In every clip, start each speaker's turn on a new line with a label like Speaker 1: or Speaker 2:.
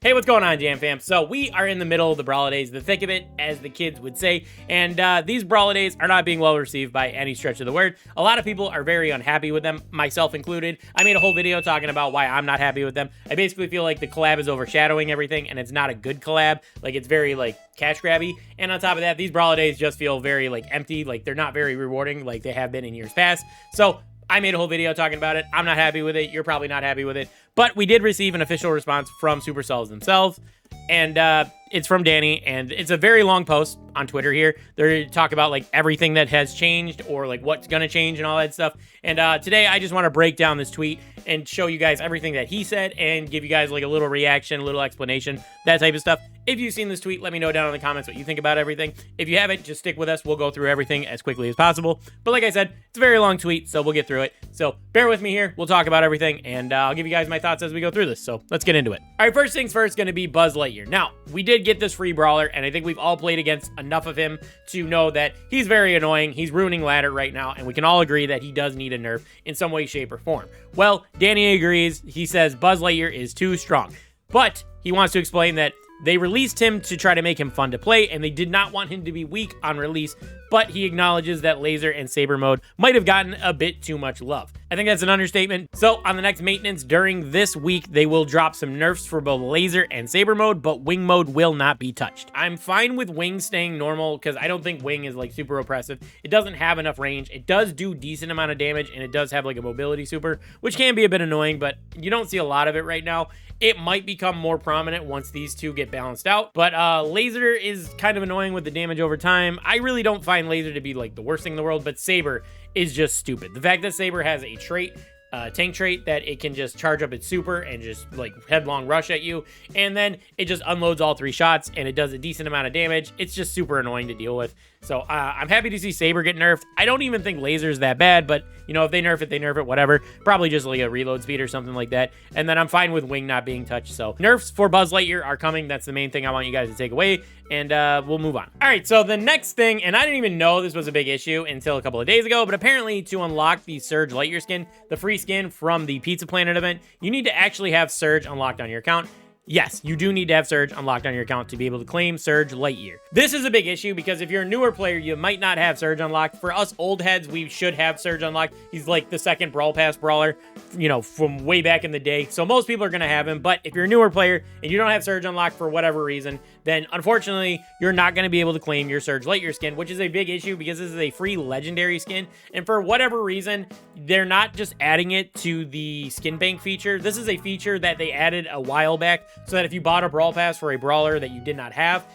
Speaker 1: Hey, what's going on, Jam fam? So we are in the middle of the Brawlidays, the thick of it, as the kids would say, and these Brawlidays are not being well received by any stretch of the word. A lot of people are very unhappy with them, myself included. I made a whole video talking about why I'm not happy with them. I basically feel like the collab is overshadowing everything, and it's not a good collab. Like, it's very, like, cash grabby, and on top of that, these Brawlidays just feel very, like, empty. Like, they're not very rewarding like they have been in years past. So I made a whole video talking about it. I'm not happy with it. You're probably not happy with it. But we did receive an official response from Supercells themselves. And it's from Danny. And it's a very long post on Twitter here. They talk about like everything that has changed or like what's going to change and all that stuff. And today I just want to break down this tweet and show you guys everything that he said and give you guys like a little reaction, a little explanation, that type of stuff. If you've seen this tweet, let me know down in the comments what you think about everything. If you haven't, just stick with us. We'll go through everything as quickly as possible. But like I said, it's a very long tweet, so we'll get through it. So bear with me here. We'll talk about everything, and I'll give you guys my thoughts as we go through this. So let's get into it. All right, first things first, going to be Buzz Lightyear. Now, we did get this free brawler, and I think we've all played against enough of him to know that he's very annoying. He's ruining ladder right now, and we can all agree that he does need a nerf in some way, shape, or form. Well, Danny agrees. He says Buzz Lightyear is too strong, but he wants to explain that they released him to try to make him fun to play, and they did not want him to be weak on release, but he acknowledges that laser and saber mode might have gotten a bit too much love. I think that's an understatement. So on the next maintenance during this week, they will drop some nerfs for both laser and saber mode, but wing mode will not be touched. I'm fine with wing staying normal because I don't think wing is like super oppressive. It doesn't have enough range. It does do decent amount of damage, and it does have like a mobility super, which can be a bit annoying, but you don't see a lot of it right now. It might become more prominent once these two get balanced out, but laser is kind of annoying with the damage over time. I really don't find laser to be like the worst thing in the world, but saber is just stupid. The fact that saber has a trait, tank trait, that it can just charge up its super and just like headlong rush at you, and then it just unloads all 3 shots and it does a decent amount of damage. It's just super annoying to deal with. So I'm happy to see saber get nerfed. I don't even think laser is that bad, but you know, if they nerf it, they nerf it, whatever. Probably just like a reload speed or something like that. And then I'm fine with wing not being touched. So nerfs for Buzz Lightyear are coming. That's the main thing I want you guys to take away, and we'll move on. All right, so the next thing, and I didn't even know this was a big issue until a couple of days ago, but apparently to unlock the Serge Lightyear skin, the free skin from the Pizza Planet event, you need to actually have Serge unlocked on your account. Yes, you do need to have Serge unlocked on your account to be able to claim Serge Lightyear. This is a big issue because if you're a newer player, you might not have Serge unlocked. For us old heads, we should have Serge unlocked. He's like the second Brawl Pass brawler, you know, from way back in the day. So most people are going to have him. But if you're a newer player and you don't have Serge unlocked for whatever reason, then unfortunately, you're not going to be able to claim your Serge Lightyear skin, which is a big issue because this is a free legendary skin. And for whatever reason, they're not just adding it to the skin bank feature. This is a feature that they added a while back so that if you bought a Brawl Pass for a brawler that you did not have,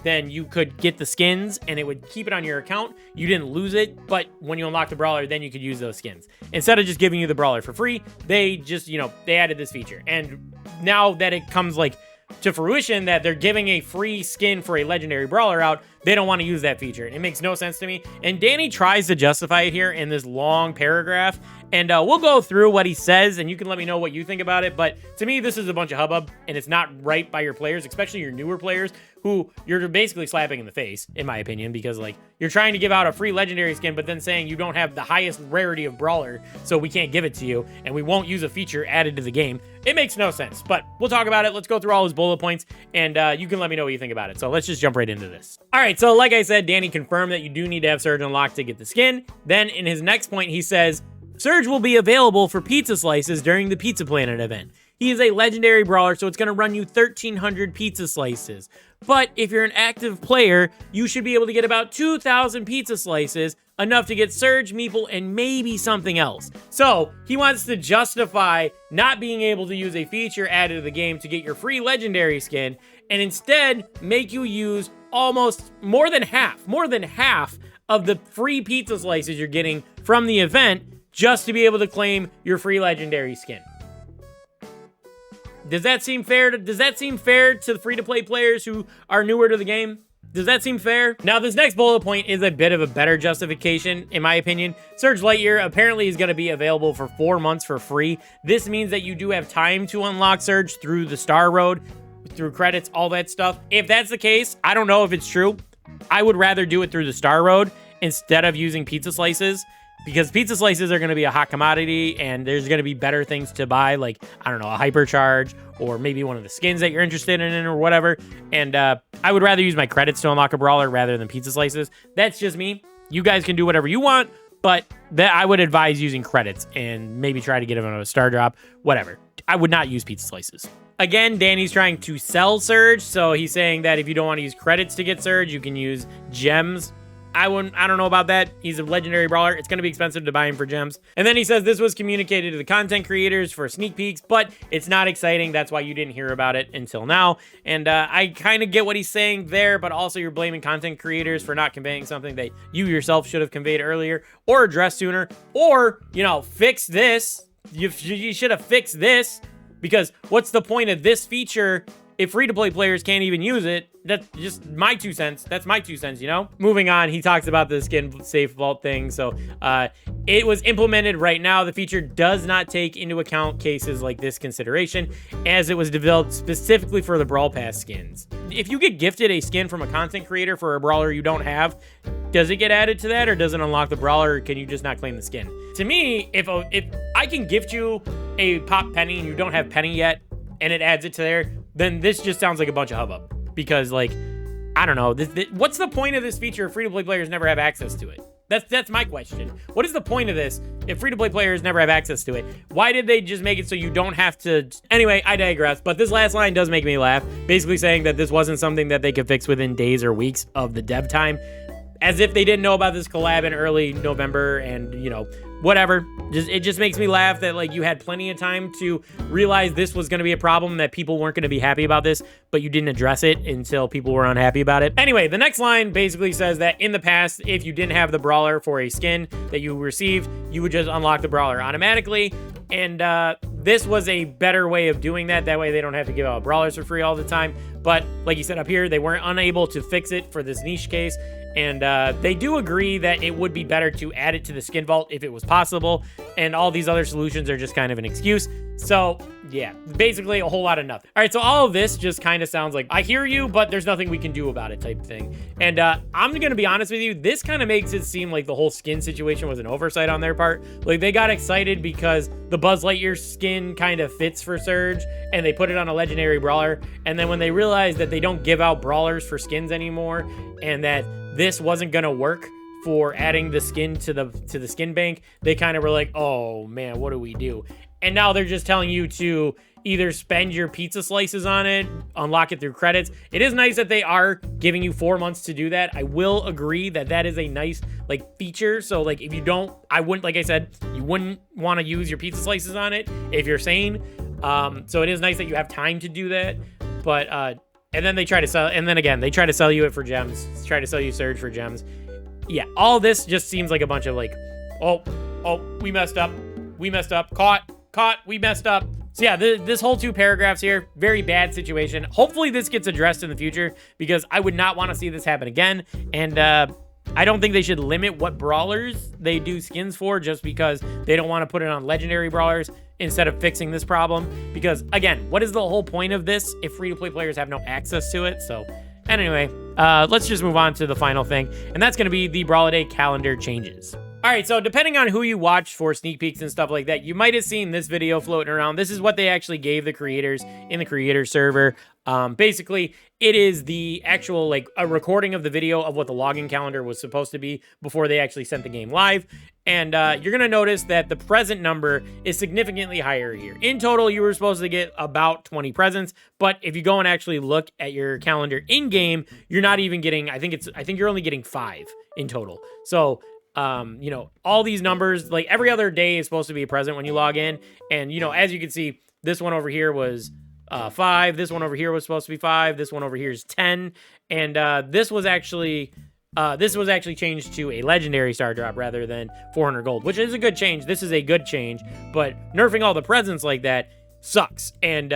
Speaker 1: then you could get the skins and it would keep it on your account. You didn't lose it, but when you unlock the brawler, then you could use those skins. Instead of just giving you the brawler for free, they just, you know, they added this feature. And now that it comes like to fruition that they're giving a free skin for a legendary brawler out, they don't want to use that feature. It makes no sense to me. And Danny tries to justify it here in this long paragraph. And we'll go through what he says, and you can let me know what you think about it. But to me, this is a bunch of hubbub, and it's not right by your players, especially your newer players, who you're basically slapping in the face, in my opinion, because like you're trying to give out a free legendary skin, but then saying you don't have the highest rarity of brawler, so we can't give it to you, and we won't use a feature added to the game. It makes no sense, but we'll talk about it. Let's go through all his bullet points, and you can let me know what you think about it. So let's just jump right into this. All right, so like I said, Danny confirmed that you do need to have Serge unlocked to get the skin. Then in his next point, he says, Serge will be available for pizza slices during the Pizza Planet event. He is a legendary brawler, so it's going to run you 1,300 pizza slices. But if you're an active player, you should be able to get about 2,000 pizza slices, enough to get Serge, Meeple, and maybe something else. So he wants to justify not being able to use a feature added to the game to get your free legendary skin, and instead make you use almost more than half of the free pizza slices you're getting from the event just to be able to claim your free legendary skin. Does that seem fair? Does that seem fair to the free-to-play players who are newer to the game? Does that seem fair? Now, this next bullet point is a bit of a better justification, in my opinion. Serge Lightyear apparently is going to be available for 4 months for free. This means that you do have time to unlock Serge through the Star Road, through credits, all that stuff. If that's the case, I don't know if it's true. I would rather do it through the Star Road instead of using pizza slices. because pizza slices are going to be a hot commodity, and there's going to be better things to buy, like, I don't know, a hypercharge, or maybe one of the skins that you're interested in or whatever. And I would rather use my credits to unlock a brawler rather than pizza slices. That's just me. You guys can do whatever you want, but that I would advise using credits and maybe try to get them on a star drop, whatever. I would not use pizza slices. Again, Danny's trying to sell Serge, so he's saying that if you don't want to use credits to get Serge, you can use gems. I don't know about that. He's a legendary brawler. It's going to be expensive to buy him for gems. And then he says this was communicated to the content creators for sneak peeks, but it's not exciting. That's why you didn't hear about it until now. And I kind of get what he's saying there, but also you're blaming content creators for not conveying something that you yourself should have conveyed earlier or addressed sooner, or, you know, fix this. You should have fixed this, because what's the point of this feature if free-to-play players can't even use it? That's just my 2 cents. That's my 2 cents, you know? Moving on, he talks about the skin safe vault thing. So it was implemented right now. The feature does not take into account cases like this consideration, as it was developed specifically for the Brawl Pass skins. If you get gifted a skin from a content creator for a brawler you don't have, does it get added to that, or does it unlock the brawler, or can you just not claim the skin? To me, if I can gift you a pop penny and you don't have penny yet, and it adds it to there, then this just sounds like a bunch of hubbub. Because, like, I don't know. What's the point of this feature if free-to-play players never have access to it? That's my question. What is the point of this if free-to-play players never have access to it? Why did they just make it so you don't have to... Anyway, I digress. But this last line does make me laugh. Basically saying that this wasn't something that they could fix within days or weeks of the dev time. As if they didn't know about this collab in early November and, you know, whatever. It just makes me laugh that, like, you had plenty of time to realize this was going to be a problem, that people weren't going to be happy about this, but you didn't address it until people were unhappy about it. Anyway, the next line basically says that in the past, if you didn't have the brawler for a skin that you received, you would just unlock the brawler automatically. And this was a better way of doing that. That way they don't have to give out brawlers for free all the time. But like you said up here, they weren't unable to fix it for this niche case. And they do agree that it would be better to add it to the skin vault if it was possible. And all these other solutions are just kind of an excuse. So, yeah, basically a whole lot of nothing. All right, so all of this just kind of sounds like, I hear you, but there's nothing we can do about it type thing. And I'm going to be honest with you, this kind of makes it seem like the whole skin situation was an oversight on their part. Like, they got excited because the Buzz Lightyear skin kind of fits for Serge, and they put it on a legendary brawler. And then when they realized that they don't give out brawlers for skins anymore, and that this wasn't going to work for adding the skin to the skin bank, they kind of were like, oh man, what do we do? And now they're just telling you to either spend your pizza slices on it, unlock it through credits. It is nice that they are giving you 4 months to do that. I will agree that that is a nice, like, feature. So, like, if you don't, I wouldn't, like I said, you wouldn't want to use your pizza slices on it if you're sane. So it is nice that you have time to do that. But, and then they try to sell, and then again, they try to sell you it for gems, try to sell you Serge for gems. Yeah, all this just seems like a bunch of, like, oh, we messed up, caught, we messed up. So yeah, this whole 2 paragraphs here, very bad situation. Hopefully this gets addressed in the future, because I would not want to see this happen again. And I don't think they should limit what brawlers they do skins for just because they don't want to put it on legendary brawlers instead of fixing this problem. Because again, what is the whole point of this if free-to-play players have no access to it? So anyway, let's just move on to the final thing, and that's going to be the Brawliday calendar changes. All right, so depending on who you watch for sneak peeks and stuff like that, you might have seen this video floating around. This is what they actually gave the creators in the creator server. Basically, it is the actual, like, a recording of the video of what the login calendar was supposed to be before they actually sent the game live. And you're going to notice that the present number is significantly higher here. In total, you were supposed to get about 20 presents, but if you go and actually look at your calendar in-game, you're not even getting, I think you're only getting 5 in total. So, you know, all these numbers, like, every other day is supposed to be a present when you log in. And, you know, as you can see, this one over here was 5. This one over here was supposed to be 5. This one over here is 10. And this was actually changed to a legendary star drop rather than 400 gold, which is a good change. This is a good change, but nerfing all the presents like that sucks. And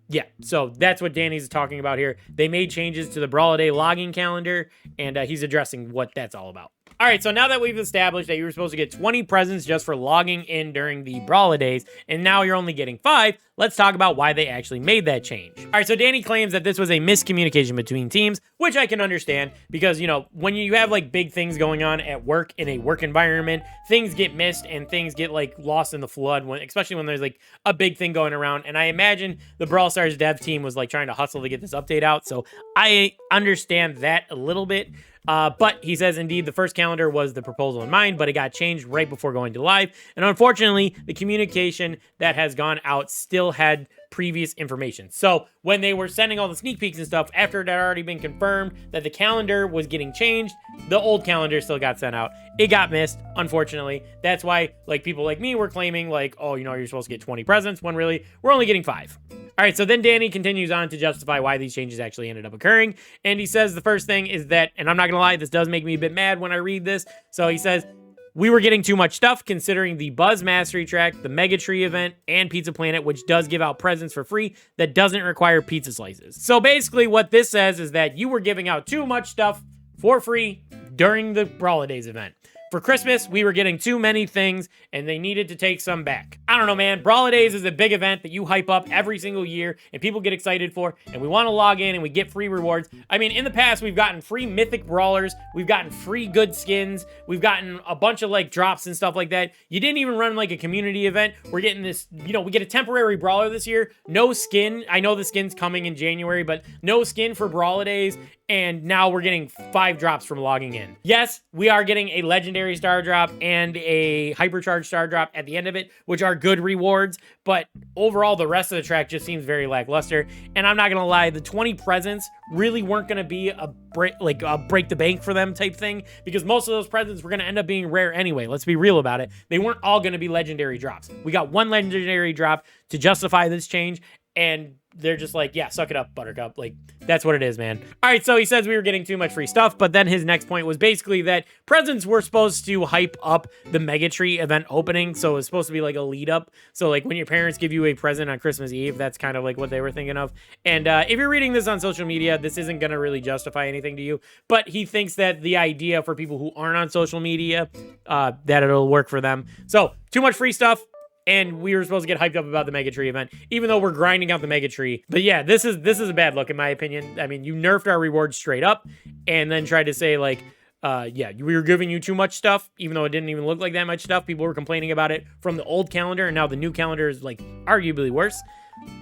Speaker 1: yeah, so that's what Danny's talking about here. They made changes to the Brawliday logging calendar, and he's addressing what that's all about. All right, so now that we've established that you were supposed to get 20 presents just for logging in during the Brawlidays, and now you're only getting 5, let's talk about why they actually made that change. All right, so Danny claims that this was a miscommunication between teams, which I can understand because, you know, when you have like big things going on at work in a work environment, things get missed and things get like lost in the flood, especially when there's like a big thing going around. And I imagine the Brawl Stars dev team was like trying to hustle to get this update out, so I understand that a little bit. But he says, indeed, the first calendar was the proposal in mind, but it got changed right before going to live. And unfortunately, the communication that has gone out still had previous information. So when they were sending all the sneak peeks and stuff, after it had already been confirmed that the calendar was getting changed, the old calendar still got sent out. It got missed, unfortunately. That's why, like, people like me were claiming, like, oh, you know, you're supposed to get 20 presents, when really, we're only getting 5. All right, so then Danny continues on to justify why these changes actually ended up occurring. And he says the first thing is that, and I'm not going to lie, this does make me a bit mad when I read this. So he says, we were getting too much stuff considering the Buzz Mastery Track, the Mega Tree event, and Pizza Planet, which does give out presents for free that doesn't require pizza slices. So basically what this says is that you were giving out too much stuff for free during the Brawlidays event. For Christmas, we were getting too many things, and they needed to take some back. I don't know, man. Brawlidays is a big event that you hype up every single year, and people get excited for, and we want to log in, and we get free rewards. I mean, in the past, we've gotten free mythic brawlers, we've gotten free good skins, we've gotten a bunch of, like, drops and stuff like that. You didn't even run, like, a community event. We're getting this, you know, we get a temporary brawler this year. No skin. I know the skin's coming in January, but no skin for Brawlidays. And now we're getting 5 drops from logging in. Yes, we are getting a legendary star drop and a hypercharged star drop at the end of it, which are good rewards, but overall the rest of the track just seems very lackluster. And I'm not gonna lie, the 20 presents really weren't gonna be a break the bank for them type thing, because most of those presents were gonna end up being rare anyway. Let's be real about it. They weren't all gonna be legendary drops. We got 1 legendary drop to justify this change, and they're just like, yeah, suck it up, Buttercup. Like, that's what it is, man. All right, so he says we were getting too much free stuff, but then his next point was basically that presents were supposed to hype up the Mega Tree event opening, so it's supposed to be like a lead up. So like when your parents give you a present on Christmas Eve, that's kind of like what they were thinking of. And if you're reading this on social media, this isn't going to really justify anything to you, but he thinks that the idea for people who aren't on social media, that it'll work for them. So too much free stuff. And we were supposed to get hyped up about the Mega Tree event, even though we're grinding out the Mega Tree. But yeah, this is a bad look in my opinion. I mean, you nerfed our rewards straight up, and then tried to say like, yeah, we were giving you too much stuff, even though it didn't even look like that much stuff. People were complaining about it from the old calendar, and now the new calendar is like arguably worse.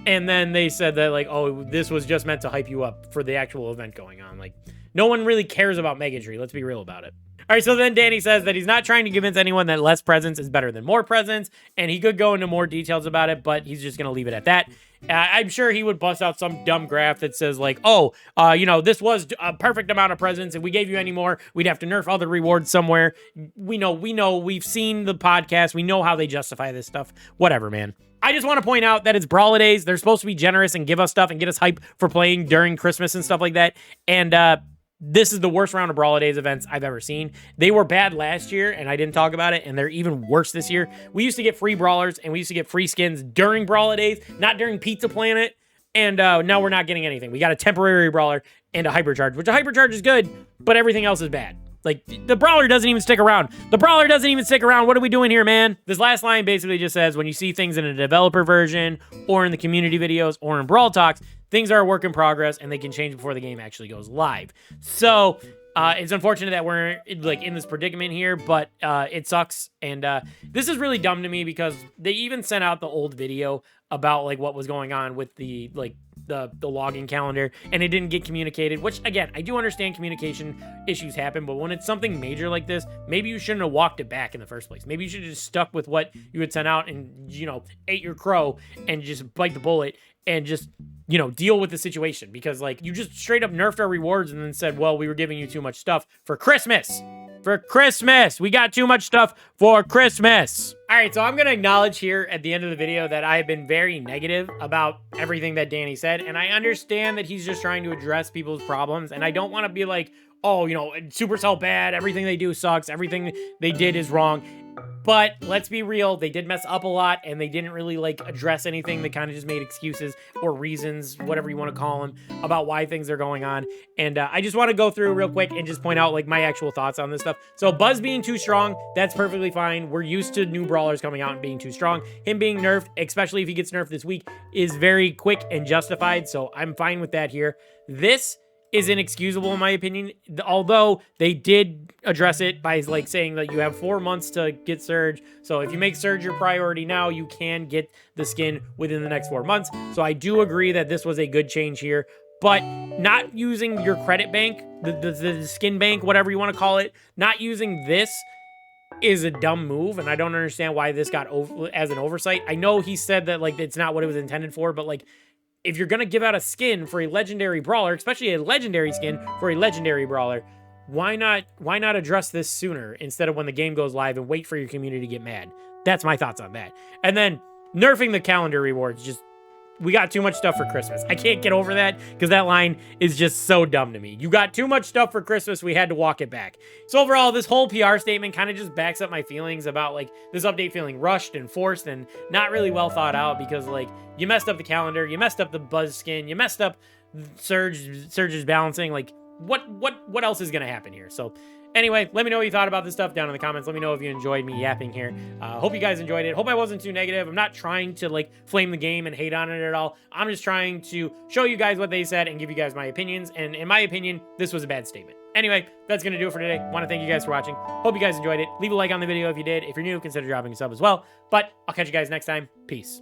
Speaker 1: And then they said that like, oh, this was just meant to hype you up for the actual event going on. Like, no one really cares about Mega Tree. Let's be real about it. All right, so then Danny says that he's not trying to convince anyone that less presents is better than more presents, and he could go into more details about it, but he's just going to leave it at that. I'm sure he would bust out some dumb graph that says like, oh, you know, this was a perfect amount of presents. If we gave you any more, we'd have to nerf other rewards somewhere. We know, we've seen the podcast. We know how they justify this stuff. Whatever, man. I just want to point out that it's Brawlidays. They're supposed to be generous and give us stuff and get us hype for playing during Christmas and stuff like that. And, this is the worst round of Brawlidays events I've ever seen. They were bad last year, and I didn't talk about it, and they're even worse this year. We used to get free brawlers, and we used to get free skins during Brawlidays, not during Pizza Planet, and now we're not getting anything. We got a temporary brawler and a hypercharge, which a hypercharge is good, but everything else is bad. Like, the brawler doesn't even stick around. The brawler doesn't even stick around. What are we doing here, man? This last line basically just says, when you see things in a developer version, or in the community videos, or in Brawl Talks, things are a work in progress, and they can change before the game actually goes live. So, it's unfortunate that we're, like, in this predicament here, but it sucks. And this is really dumb to me, because they even sent out the old video about, like, what was going on with the, like, the logging calendar, and it didn't get communicated, which, again, I do understand communication issues happen, but when it's something major like this, maybe you shouldn't have walked it back in the first place. Maybe you should have just stuck with what you had sent out and, you know, ate your crow and just bite the bullet and just, you know, deal with the situation, because, like, you just straight up nerfed our rewards and then said, well, we were giving you too much stuff for Christmas. For Christmas. We got too much stuff for Christmas. All right, so I'm going to acknowledge here at the end of the video that I have been very negative about everything that Danny said, and I understand that he's just trying to address people's problems, and I don't want to be like, oh, you know, Supercell bad, everything they do sucks, everything they did is wrong. But let's be real, they did mess up a lot, and they didn't really like address anything. They kind of just made excuses or reasons, whatever you want to call them, about why things are going on. And I just want to go through real quick and just point out like my actual thoughts on this stuff. So Buzz being too strong, that's perfectly fine. We're used to new brawlers coming out and being too strong. Him being nerfed, especially if he gets nerfed this week, is very quick and justified. So I'm fine with that here. This is inexcusable in my opinion, although they did address it by like saying that you have 4 months to get Serge. So if you make Serge your priority now, you can get the skin within the next 4 months. So I do agree that this was a good change here, but not using your credit bank, the skin bank, whatever you want to call it, not using this is a dumb move, and I don't understand why this got over as an oversight. I know he said that like it's not what it was intended for, but like if you're going to give out a skin for a legendary brawler, especially a legendary skin for a legendary brawler, why not address this sooner instead of when the game goes live and wait for your community to get mad? That's my thoughts on that. And then nerfing the calendar rewards, just we got too much stuff for Christmas. I can't get over that because that line is just so dumb to me. You got too much stuff for Christmas. We had to walk it back. So overall, this whole PR statement kind of just backs up my feelings about like this update feeling rushed and forced and not really well thought out because like you messed up the calendar, you messed up the Buzz skin, you messed up Surge's balancing. Like what else is going to happen here? So anyway, let me know what you thought about this stuff down in the comments. Let me know if you enjoyed me yapping here. Hope you guys enjoyed it. Hope I wasn't too negative. I'm not trying to like flame the game and hate on it at all. I'm just trying to show you guys what they said and give you guys my opinions. And in my opinion, this was a bad statement. Anyway, that's going to do it for today. Want to thank you guys for watching. Hope you guys enjoyed it. Leave a like on the video if you did. If you're new, consider dropping a sub as well. But I'll catch you guys next time. Peace.